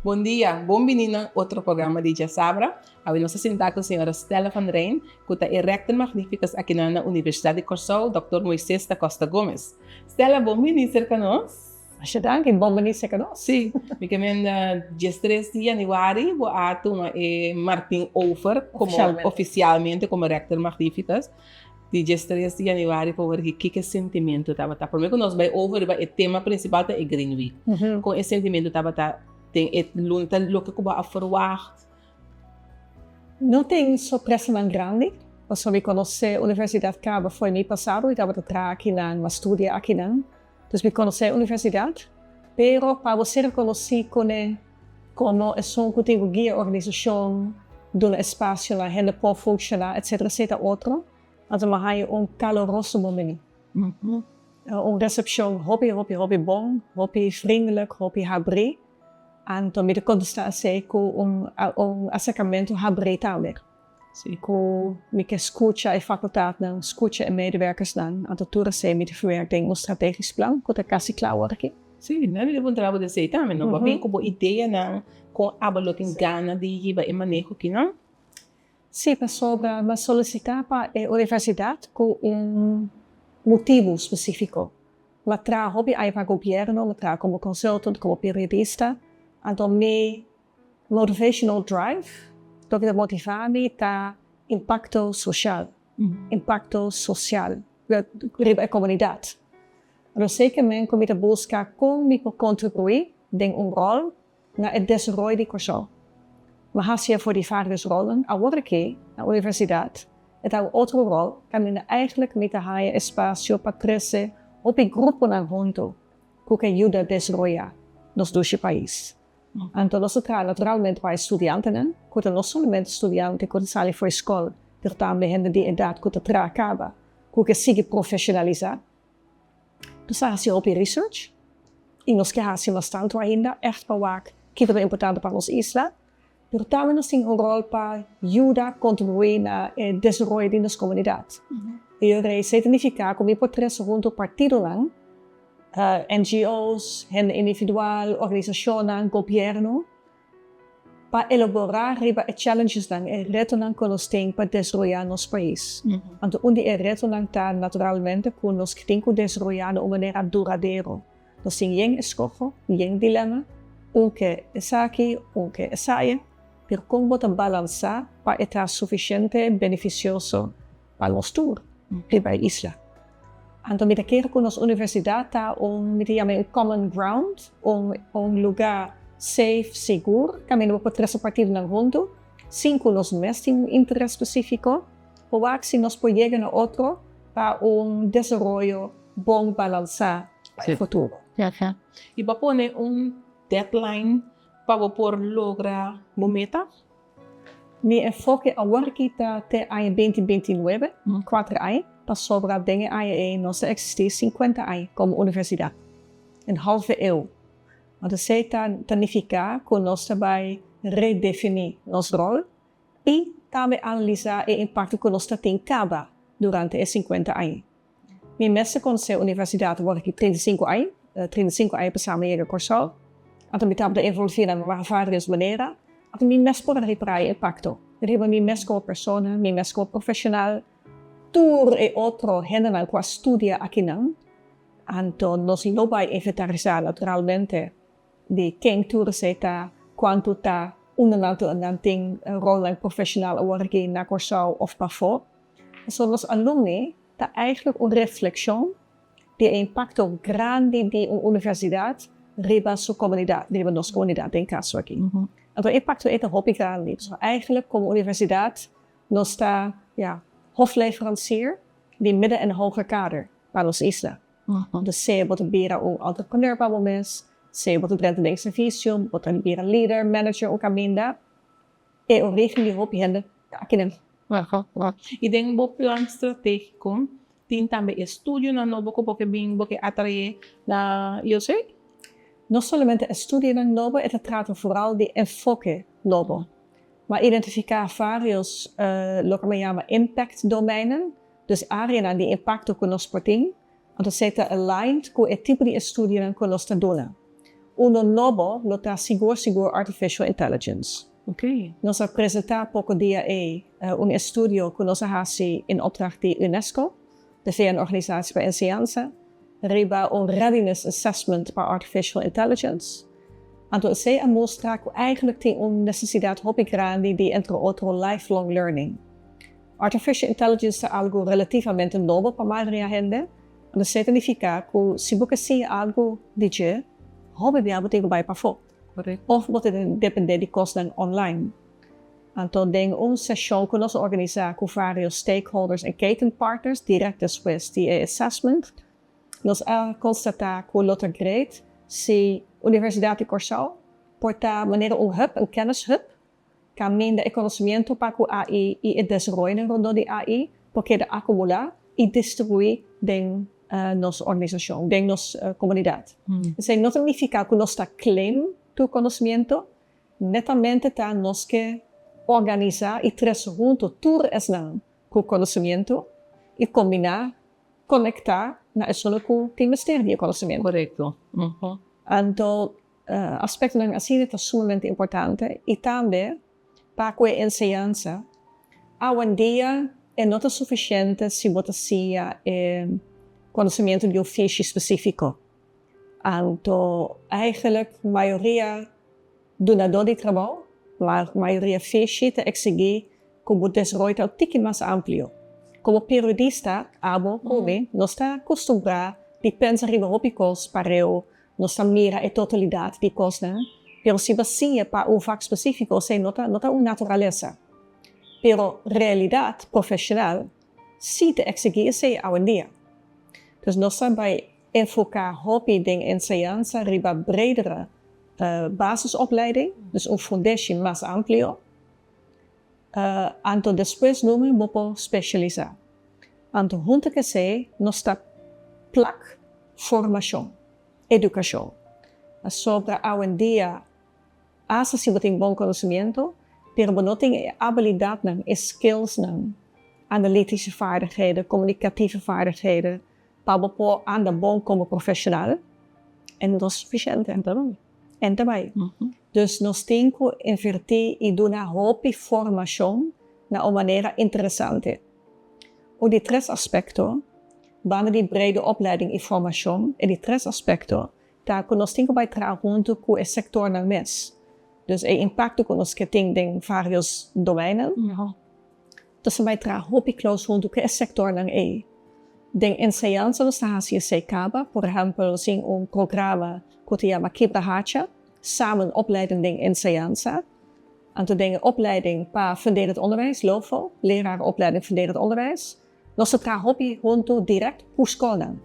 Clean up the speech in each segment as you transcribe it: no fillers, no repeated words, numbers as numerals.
Bom dia, bem-vindo a outro programa de Sabra. A nós sentar com a senhora Stella Van Rijn, que é rector magníficas aqui na Universidade de Corsol, Dr. Moisés da Costa Gomes. Stella, bem-vindo cerca nós. Acho que bem-vindo cerca nós. Sim, porque dia 3 de janeiro, vou atuar Martin Over como oficialmente como rector magníficas. Dia 3 de janeiro, para ver que sentimento estava. Por mim, que nós vai over o tema principal é Green Week. Com esse sentimento estava tem o que eu verwacht. Não tem surpresa tão grande. Eu me conheci a Universidade Cabo foi no passado, eu estava aqui na estudar aqui não. Então me conheci a universidade, pero para você reconhecer como é só que tem guia organização do espaço lá, gente pode funcionar, etc, etc outro. Então há caloroso momento. Uma recepção hobby bom, hobby vriendelijk, hobby habri. Então me contestar com acercamento habri também. Com me que escuta a faculdade não, escuta a medewerkers não, então tudo sei me verwerkt em strategisch plan, que é quase claro aqui. Sim, não é bom trabalho de ser também, não. Bem como ideia não, com a tem gana de ir para manejo aqui não. Sim, para mas solicitar para a universidade com motivo específico. Mas tra hobby aí para governo, mas tra como consultant, como periodista, então me motivational drive. Então, que motivar-me está impacto social para a comunidade. Eu sei que eu comecei a buscar como contribuir em rol na desenvolvimento de Corsol. Mas se voor die várias rollen, agora que na universidade, é outro rol, que eu eigenlijk met de haie espaço para crescer op een grupo na junto, que ajuda a desenvolver nos dois países. Então, nós naturalmente para estudantes, que não somente estudantes que saem para a escola, mas também de idade que acaba, que sigue profissionalizar. Então, se op research, e nós que bastante ainda, echt para que é importante para nossa isla, mas também nós temos rol para ajudar a contribuir na desenvolvimento das comunidades. E eu significa que por três junto partido lang, NGOs, gente individual, organizaciones, governo, para elaborar challenges e retos que nós temos para desenvolver nosso país. Então, onde é reto está naturalmente que nós temos que desenvolver de uma maneira duradoura. Nós temos escolha, dilema, que é aqui, que é saia, mas como balançar para estar suficiente beneficioso para nós todos, para a isla. Então, me quero que nossa universidade está um common ground, lugar safe, seguro, que não pode ter partido na junto, sem que nós mesmos temos interesse específico, ou se nós podemos chegar a outro para desenvolvimento bom, balançar para o futuro. E para pôr deadline para lograr uma meta? Me enfoque agora que está até 2029, 4 anos. Sobre dingen aan nós existeert 50 anos como universidade, halve eeuw. Want dat significa que nós também redefinir nosso rol e também analisar o impacto que nós temos durante esses 50 anos. Minha mestre conhece a universidade agora que 35 anos para samen Corsol. Então, me estava evoluir de várias maneiras. Então, minha mestre pode reparar o impacto. Minha mestre como pessoa, minha mestre como profissional. Tour e outro gente que estudia aqui não. Então, nós não vamos inventarizar naturalmente de quem tour está, quanto está, não tem rol profissional agora aqui na Corsol ou para fora. Então, os alunos está eigenlijk uma reflexão de impacto grande de uma universidade riba sua comunidade, riba nossa comunidade em caso aqui. Então, o impacto é um hobby grande. Então, eigenlijk como universidade, nós está, hofleverancier die midden- en hoger kader para nossa isla. Dus se wat bera entrepreneur para o mês, se wat brenda de serviço, wat bera líder, manager o caminda, e o regime de hoop hende aqui nem. E tem um plano estratégico, tem também estudo na novo porque bem porque atrair na eu sei. Não somente estudo na novo, é trata vooral de enfoque novo. Maar identificar vários, lo que me llama impact domeinen, dus áreas de impacto que nós temos, então se está aligned com o tipo de estudo que nós estamos dando. uno novo lo está seguro artificial intelligence. Okay. Nos apresenta poco dia un estudio que nos hace in opdracht de UNESCO, de VN-organisatie para Enseñanza, riba un readiness assessment para artificial intelligence. Entonces se muestra que eigenlijk tem una necesidad muy grande de entre otro lifelong learning. Artificial intelligence es algo relativamente novo para la mayoría de la gente. Eso significa que si busca algo de je, hobby de algo bij para fort. Of moet het depender de kosten online. Entonces, en una sesión que nos organiza con varios stakeholders en ketenpartners, direct después de assessment, nos ha constatado que lo great si Universidad de Curaçao porta manera un hub, un kennishub, que mende el conocimiento para que AI y el desarrollo rondom de AI, porque de acumular y distribuir en nuestra organización, en nuestra comunidad. Eso no significa que nos claim tu conocimiento, netamente tenemos que organizar y traer junto tu con conocimiento y combinar, conectar, eso es lo que investeer en conocimiento. Correcto. Entonces, aspectos así son sumamente importantes y también para la enseñanza. Hoy en día no es suficiente si vos hacía conocimiento de un fiche específico. Entonces, eigenlijk la mayoría donador de trabajo, la mayoría fiche te exige como desarrollo un poquito más amplio. Como periodista, no está acostumbrado a pensar en tópicos para él, no está mira la totalidad de cosas, pero si vacía para un fac específico, se nota una naturaleza. Pero realidad profesional sí te exige ese hoy en día. Entonces, no sabemos enfocar hobby en enseñanza riba bredere basisopleiding, dus een foundation más amplio. Anto después noemen we specializar. Anto junto que se nos está plak formación, educación. Sobre hoy en día, hasta si we buen conocimiento, pero we no tienen habilidad, skills, analytische vaardigheden, communicatieve vaardigheden, para aan de bom como profissional. En dat is sufficiënt. En daarbij. Dus nos temos que invertir e dar uma hoop formação na uma maneira interessante. O die tres aspectos, van die brede opleiding e formação, e die tres aspectos, daar que nos temos que trabalhar junto com o sector na mes. Dus o impacto que nos tem em vários domeinos. Dus wij trabalhar hoop close junto com o sector na Den enseñanza nos hace se caba, por ejemplo, sin un programa que se llama Kibra Hacha, samen opleiden den enseñanza. En toen dingen opleiding para funderend onderwijs, LOFO, lerarenopleiding funderend onderwijs. Nos se trabaja junto direct por escola.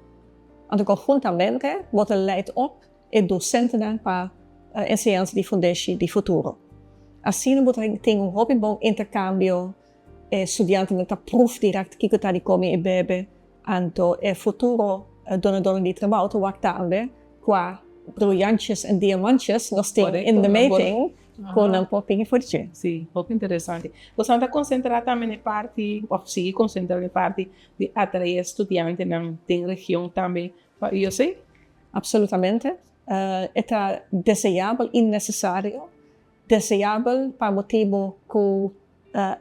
En toen conjuntamente wordt leid op en docenten para enseñanza de fundatie de futuro. Assim wordt er een hobby bom intercambio, estudianten met een proef direct kijken naar die komen in bebe. Anto el futuro donador de trabajo te waktaande qua briljantes en diamantjes nos tem in the meeting con un popinho forte. Sí, muy interesante. Você está concentrado também na parte, ou sigue concentrado na parte de atrair estudiantes na região também. Eu sei? Absolutamente. É desejável e necessário. Desejável para motivo que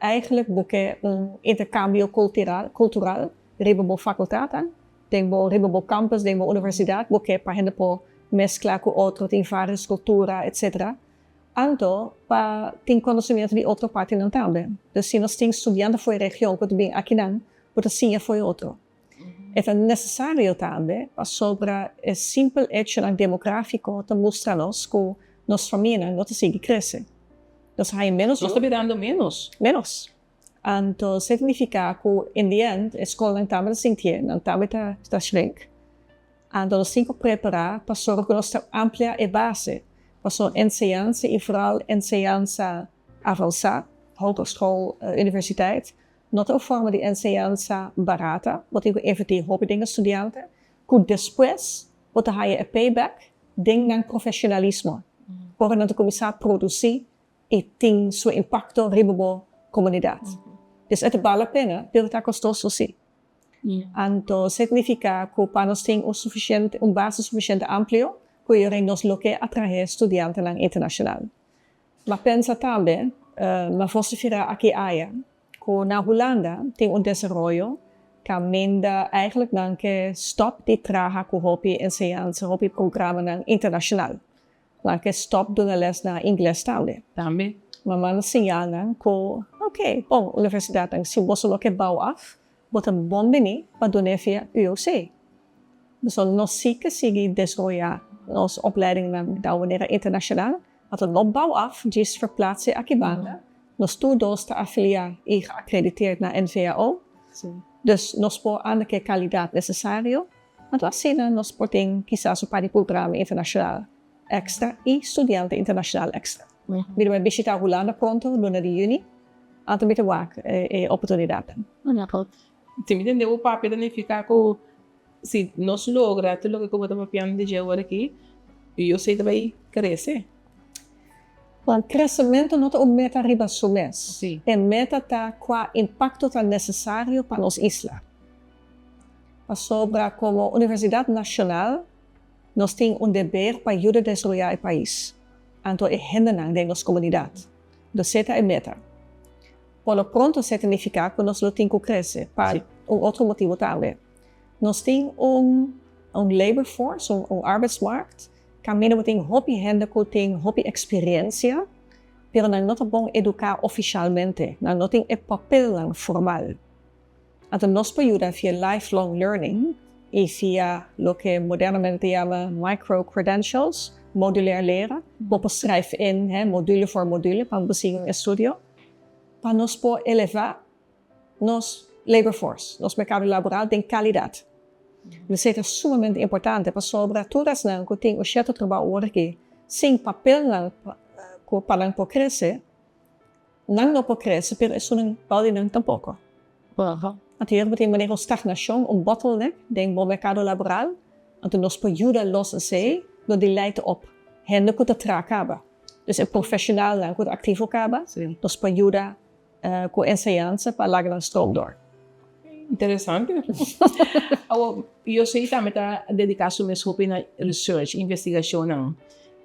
eigenlijk busca intercambio cultural. Riba facultad, tengo riba campus, tengo universidad, porque para gente por mezclar con otros, tiene varias culturas, etc. Anto, para tener conocimiento de otra parte también. Entonces, si nos tenemos estudiando fuera de la región, que también aquí no, pues así fue otro. Es necesario también, sobre el simple hecho demográfico, de mostrarnos que nuestra familia no te sigue creciendo. Entonces, hay menos. No está dando menos. Menos. Entonces, significa que en the end, a escola não estava assim, não está shrink. Então, nós temos que preparar para zorgen que nós amplia a base. Para sua enseñanza e vooral enseñanza avançada, hogeschool, universiteit. Not een forma de enseñanza barata, wat ik even die hobby dingen estudianten. Que depois, wat hij een payback, ding naar professionalismo. Para não começar a produzir e tem seu impacto riba comunidade. Dus het vale a pena, pero está costoso sí. Então, significa que para nós tem um base suficiente amplio kuya rin nos loke atrahe estudiante lang international. Mapensa también, mafosifera aki aya, ko na Hollanda ting un desarrollo, kamenda eigenlijk nang ke stop di traha ko hopi enseñanza, hopi programa ng international. Lang ke stop doen les na Ingles también. También. Mama sinyalan ko, okay, bom, universidad ang si boso lo ke bouw af, bot een bon beni, pa doen via UOC. Dus nos zieke sigi desarrollar nos opleiding ng wanneer internationaal, at een opbouw af, gis verplaatsen akibanda, nos toedos te affiliar y geaccrediteerd naar NVAO. Sí. Dus nos por aan de calidad necesario, at asina nos porting quizás un par de programa internacional extra y estudiante internacional extra. Mira, me visita Holanda pronto, luna de juni, antes met de waak oportunidades. Si me entiende, o papi significa que si nos logra todo lo que como estamos piano de llevar aquí, yo sé que va a crecer. O crescimento não é uma meta arriba sumes. Sim. É meta tá qua impacto tá necessário para nos isla. Para sobra como Universidade Nacional, nós temos dever para ajudar a desenvolver o país. Então é hendenang de nossa comunidade. Do seta é meta. Por lo pronto significa que nós temos que crescer para outro motivo também. Nós temos labor force, arbeidsmarkt. Camino tem hobby hende que tem hobby experiência, pero não é bom educar oficialmente, não tem papel formal. Então nós podemos via lifelong learning e via lo que modernamente chama micro credentials, modulair leren, we schrijven in module voor module para beginnen estudio, para nós poder elevar nos labor force, nos mercado laboral tem qualidade. Isso é sumamente importante para sobre todas as que têm o certo trabalho aqui, sem papel para não crescer, não pode crescer, mas isso não pode não tampouco. Então, tem uma stagnação, bottleneck dentro do mercado laboral, então nós podemos ajudar los a door die leidt op hen que te traacaba. Dus een professional lang que activo caba, nós podemos ajudar com enseñanza para largar stroom door. Interessante. Eu sei também está dedicado mesmo na research, investigação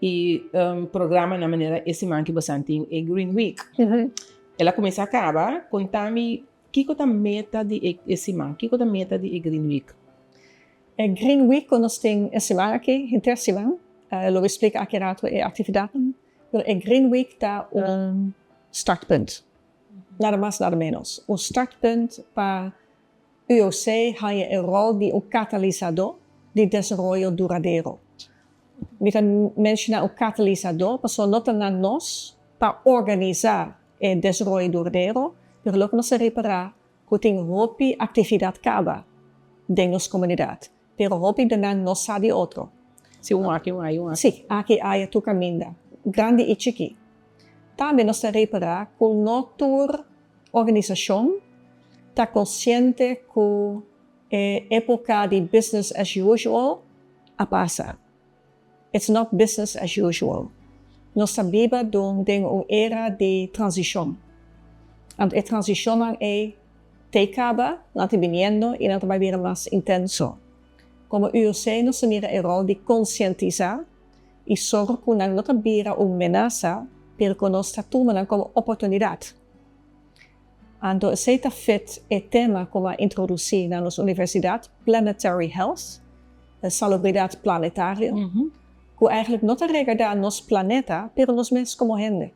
e programa na maneira esse man que você tem é Green Week. Ela começa a acabar contando que é a meta de esse man, que é a meta de Green Week. Green Week nós tem esse man aqui, intersimão, lo explica aqui rato a atividade. Green Week dá startpunt. Nada mais, nada menos. Startpunt para UOC ha je een rol die een catalisador de desarrollo duradeiro. Met een mensen naar een catalisador, pas nota na nós para organizar el desarrollo duradeiro, pero lo que nos reparar que tem hopi atividade caba de nossa comunidade, pero hopi de na nos sabe outro. Se aqui. Sim, aqui há tu caminda, grande e chiqui. Também nos reparar que nossa organização está consciente que a época de business as usual a passar. It's not business as usual. Nós sabemos de uma era de transição. And a transição é acaba, não viniendo e não vai vir mais intenso. Como UOC nos mira a rol de conscientizar e sorge que não vira uma ameaça, pero que nós tomamos como oportunidade. Então, aceita fit o tema como introduzir na nossa universidade, Planetary Health, salubridade planetária, que eigenlijk não regarda nosso planeta, pero nós mesmos como gente.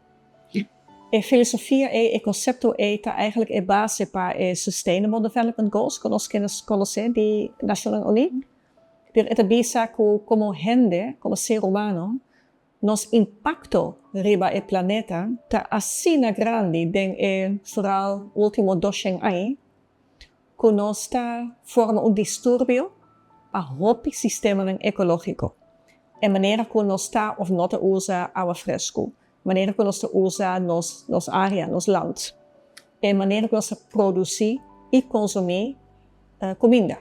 A filosofia e o conceito está eigenlijk a base para o Sustainable Development Goals, que nós conhecemos de National Unie. Pero é bisa que como gente, como ser humano, nos impacto riba o planeta está assim grande den vooral último 200 anos que nós está forma distúrbio para o sistema ecológico. A maneira que nós está ou não usa água fresca, a maneira que nós usa nos área, nos land, a maneira que nós produzir e consumir comida.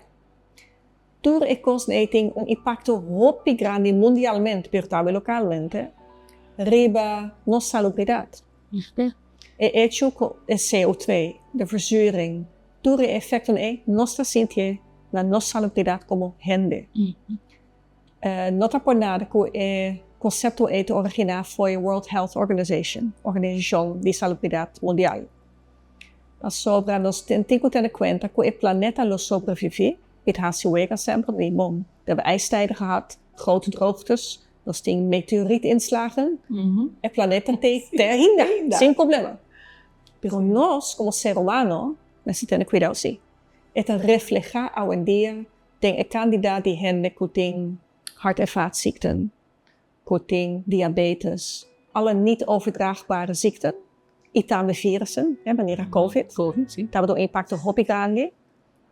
Tudo isso tem impacto muito grande mundialmente, pero também localmente, riba nossa salubridade. O hecho que o CO2, de verzuring, tudo efecten nós sentimos na nossa salubridade como gente. Nota por nada que concepto é original foi World Health Organization, Organização de Salubridade Mundial. Mas sobre nós temos que ter em conta que o planeta lo sobrevive, het HCW sempre niet. We hebben ijstijden gehad, grote droogtes, nós temos meteorietinslagen. O planeta ainda, sem problema. Pero nós, como ser humano, necessitamos cuidar sim. Het refleja hoje em dia tem a quantidade de gente que tem hart- en vaatziekten, que tem diabetes, alle niet overdraagbare ziekten, e também virussen, wanneer COVID, sim. também um impacto muito grande.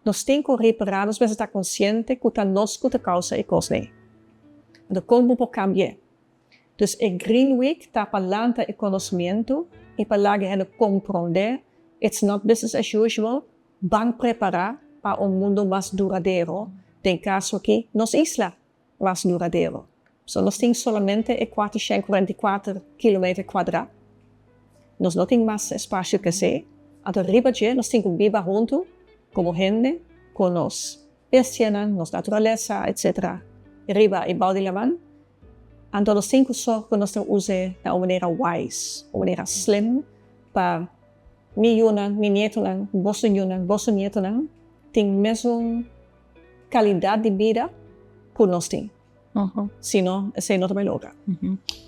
Nós temos que reparar, nós precisamos estar conscientes que nós que a causa é coisa. Então, como pode cambiar? Dus a Green Week está falando de conhecimento e para lá que compreender, it's not business as usual, van preparar para mundo mais duradouro. Tem caso aqui, nossa isla mais duradouro. So, nós temos somente 444 km². Nós não temos mais espaço que ser. Então, riba nós temos que viver junto, como gente, com nós bestias, nossa natureza, etc. Riba e balde laman. Então, nós temos que sorrir que nós usamos de uma maneira wise, uma maneira slim, para minha nieto, vosso nieto, tem mesmo qualidade de vida que nós temos. Senão, isso não também logra.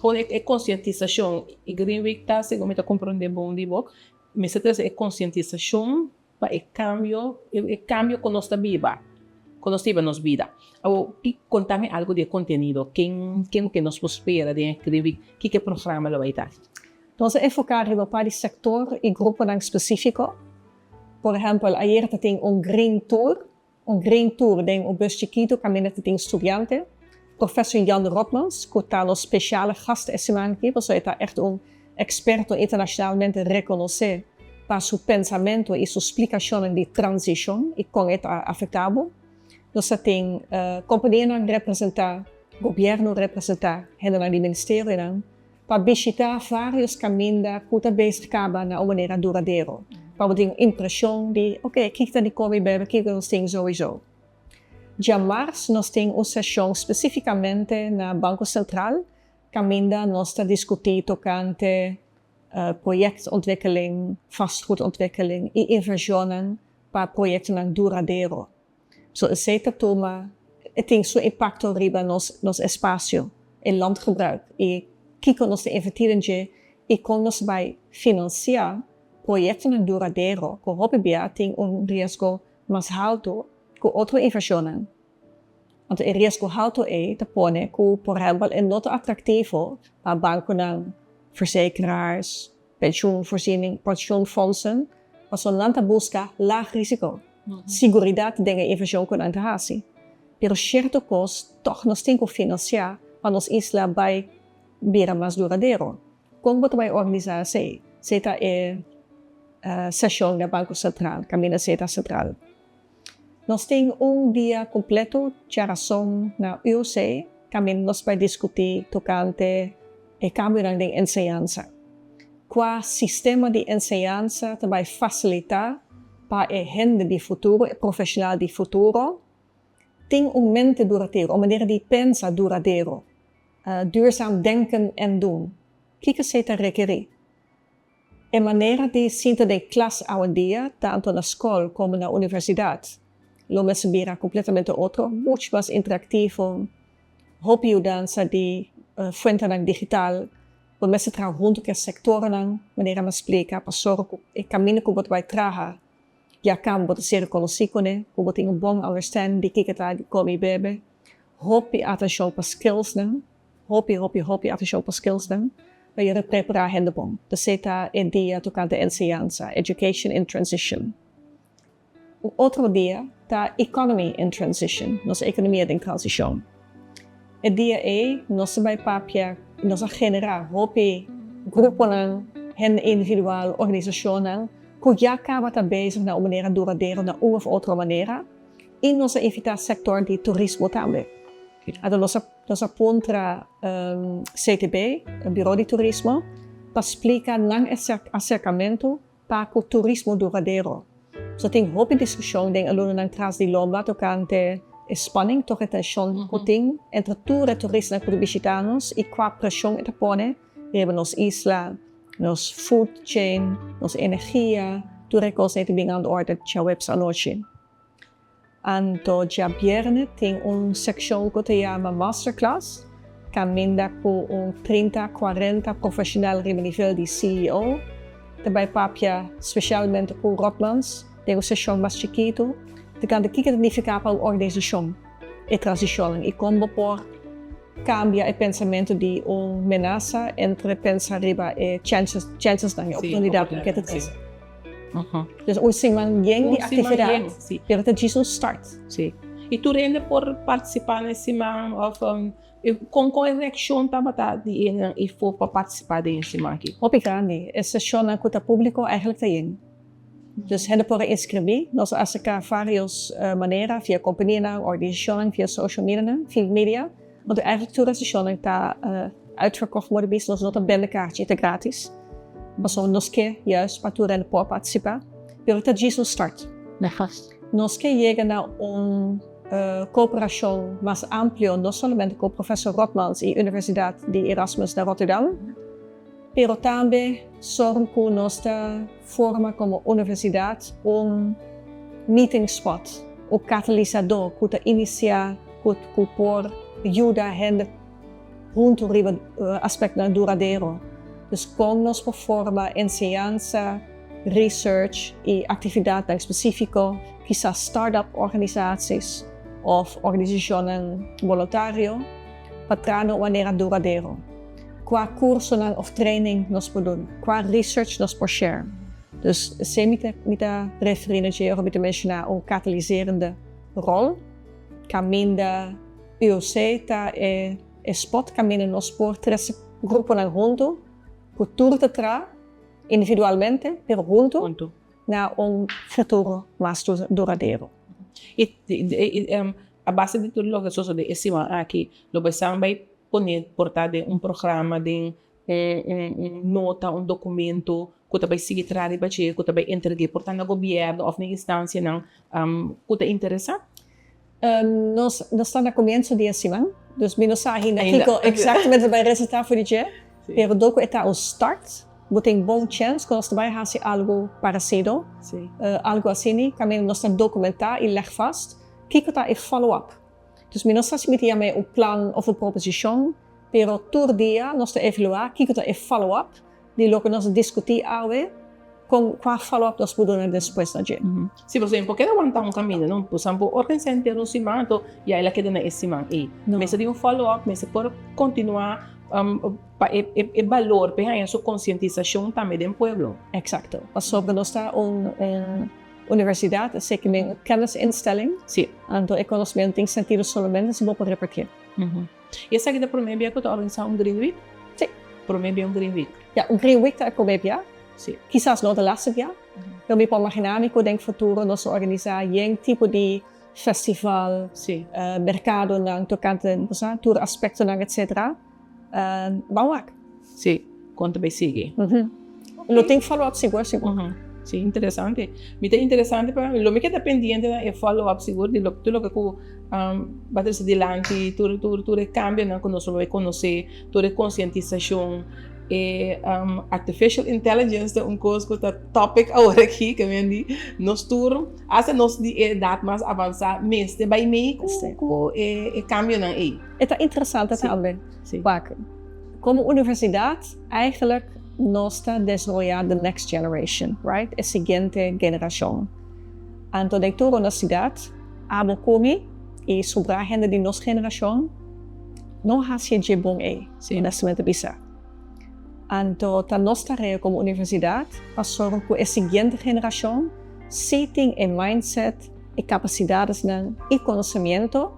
Gewoon é conscientização. E Green Week está, segundo me compreender bom de boa, mas é conscientização para o cambio que nós está viva, que nós temos nossa vida. Ou que contame algo de conteúdo, quem que nos espera de Green Week, que programa lo vai estar? Nós enfocar em para sector e grupo específico. Por exemplo, ayer tem Green Tour. Green Tour tem bus chiquito, caminho tem estudante. Professor Jan Rotmans, que está no speciale gast essa semana aqui, porque ele é echt experto internacionalmente reconhecido para seu pensamento e sua explicação de transição e como é afetado. Nós temos companhia que representa, governo representa, gente do ministério, para visitar vários caminhos que estão bezig na maneira duradoura. Para ter a impressão de, ok, kijk naar die COVID, kijk naar ons ding sowieso. De março, nós temos uma sessão especificamente na Banco Central, que ainda nós estamos discutindo tocante projectontwikkeling, vastgoedontwikkeling e inversionen para projecten duradouros. Zo is het toma, het tem seu impacto riba nos espaço e landgebruik. E kijken nos de investeringen e como nos vai financiar projecten duradouros, que hoppa tem risco mais alto que outras inversões. Want o risco alto é de pôr que, por exemplo, é not atrativo para bancos, verzekeraars, pensioenfondsen, mas o land busca laag risico. Seguridade de inversão com a interesse. Pero certo custo, toch nós temos que financiar para nos isla vai virar mais duradouro. Como vai organizar isso? Zeta é sessão da Banco Central, caminho Zeta Central. Nós temos dia completo de razão na UC, que nós vamos discutir tocante o cambio de enseñanza. Qual sistema de enseñanza vai facilitar para a gente de futuro, o profissional de futuro, tem mente duradouro, uma maneira de pensar duradouro, duurzaam denken en doen. O que você requer? A maneira de sentir de classe hoje em dia, tanto na escola como na universidade, lo me subirá completamente outro, muito mais interativo, hopi dança de fuente digital, o me se traga junto com o sector, maneira mais explica, para sorrir o caminho que você vai trazer, já kan você ser conhecido, que você tem bom understanding de que está de como bebe, hopi atenção para skills, hopi atenção para skills, para je preparar gente bom. De seta em dia tocante enseñanza, education in transition. Outro dia, está economy in transition, nossa economia em transição. O dia nós vai papia, nós generar hopi grupos, gente individual, organizações, que já acaba de bezig na maneira duradoura, na uma ou outra maneira, e nós evitar o setor de turismo também. Então, nós aponta CTB, o Bureau de Turismo, para explicar lang acercamento para o turismo duradouro. So tem hopi discussão den aluno nang tras di lomba tocante spanning, toda tensión kuting entre todos turistas que visitamos y qua presión que pone, nos isla, nos food chain, nos energía, toda cosa que vengan de orde ya webs anoche. Anto ya viernes tem sección que se llama Masterclass, caminda con 30-40 profesionales de nivel de CEO, daarbij papia specialmente con Rotmans, de una sesión más chiquito, de kan de kijken niet para la organización y transición y cómo por cambia el pensamiento de una amenaza entre pensar arriba y chances de oportunidad que te traes. Dus un siman bien de actividad, pero te es un start. Sí. Y tú rende por participar en ese man of con reacción tamata y fue para participar de ese man aquí. Opikani, es sesión en cuota público eigenlijk te Dus hen por inscribir, nos hace varios maneras, via compañía, organisación, via social media. Want eigenlijk toen de session está uitverkocht worden, bis nos not een bellekaartje, te gratis. Maar zo nos que juist para tu rende por participar. Pero está allí un start. Nos que llega a cooperación más amplio, no solamente con profesor Rotmans y Universidad de Erasmus de Rotterdam, pero también zorgen que nuestra forma como universidad un meeting spot, un catalizador que inicia, que por ayuda a gente junto a aspecto duradero. Dus con nos por forma enseñanza, research y actividad específico, quizás startup organizaciones o organizaciones voluntarias, para de manera duradero. Qua curso of training nos podem, qua research nos por share. Dus ze met refereren of met mencionar een katalyserende rol. Caminda UOC ta spot caminda nos por tres grupos en junto, cultura te tra individualmente, pero junto. Na un futuro más duradero. A base de tudo lo que sos de esse aqui, lo pensamos vai poner portar de programa, de nota, documento, que também seguir trás para que também entregue portar no governo ou na instância não, que interessa? Nós estamos no começo de semana, dus não sabemos ainda exatamente o resultado do dia, pero doco está o start. Tem bom chance que nós também fazer algo parecido, algo assim, que nós temos documentar e leg vast, que está e follow-up. Dus nós temos um plano ou uma proposição, pero todo dia nós temos evaluar, que está e follow-up, de lo que nós discutir algo, com qual follow-up nós podemos depois na dia. Se você não quer aguentar caminho, não, por exemplo, organizar um semana, e aí ela quer na semana, mas se tem follow-up, mas se pode continuar el valor para su concientización también del pueblo. Exacto. Sobre nos está una universidad, así que una kennisinstelling. Sí. Entonces, el conocimiento en sentido solamente se puede repetir. ¿Y esa que te promete que te organiza un Green Week? Sí. Promete un Green Week. Ja, un Green Week te promete. Sí. Quizás no de laatste jaar. Pero me puedo imaginar que denk futuro nos organizar un tipo de festival, mercado, tocante, tour aspectos, etc. Bauak. Sí, conta bem sigue. Não tem follow-up seguro. Sí, interessante. Muito interessante para mim. Lo que está pendiente é follow-up seguro de tudo que vai ter adiante, tudo cambia, não nós vamos conhecer, toda conscientização. Artificial intelligence é coisa que está topic agora aqui, que vem nós turno, até nós de idade mais avançada, mas vai meio que cambia na aí. Het is interessant também. Como universidade, eigenlijk nós estamos desarrollando the next generation, right? A seguinte geração. Então, dentro da cidade, abo come e sobre a gente de nossa geração, não há de bom nesse momento bisa. Então, a nossa tarefa como universidade, passou com a seguinte geração, setting e mindset e capacidades e conhecimento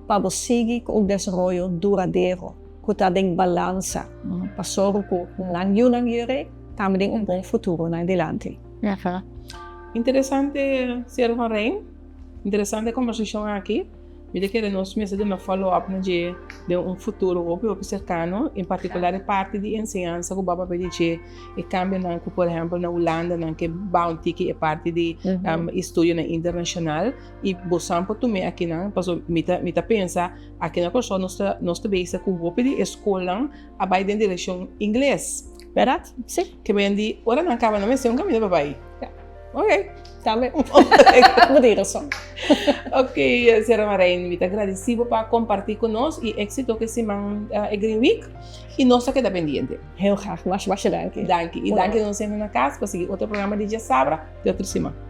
para seguir com o desenvolvimento duradouro, que está em balança, para sorrir com lang jure, também bom futuro na adelante. Interessante, Sr. Van Rijn. Interessante conversação aqui. Me quero nós mesmos de follow-up de futuro ou cercano, em particular a parte de ensinança que o Baba pede e cambia na, por exemplo, na Holanda, na que bounty que é parte de estudo na internacional e você pode também aqui na, passo mita pensa aqui na coisa nós base com o de escola a vai em direção inglês. Verdade? Sim. Que vem de ora não acaba não é um caminho para vai. Ok. Também. Vou dizer só. Ok, Sra. Marijn, muito agradecido por compartilhar conosco e êxito que se man Green Week e nós queda pendiente. Heel graag, mas dank. Dank. E dank nós sempre na casa para seguir outro programa de Dia Sabra de outra semana.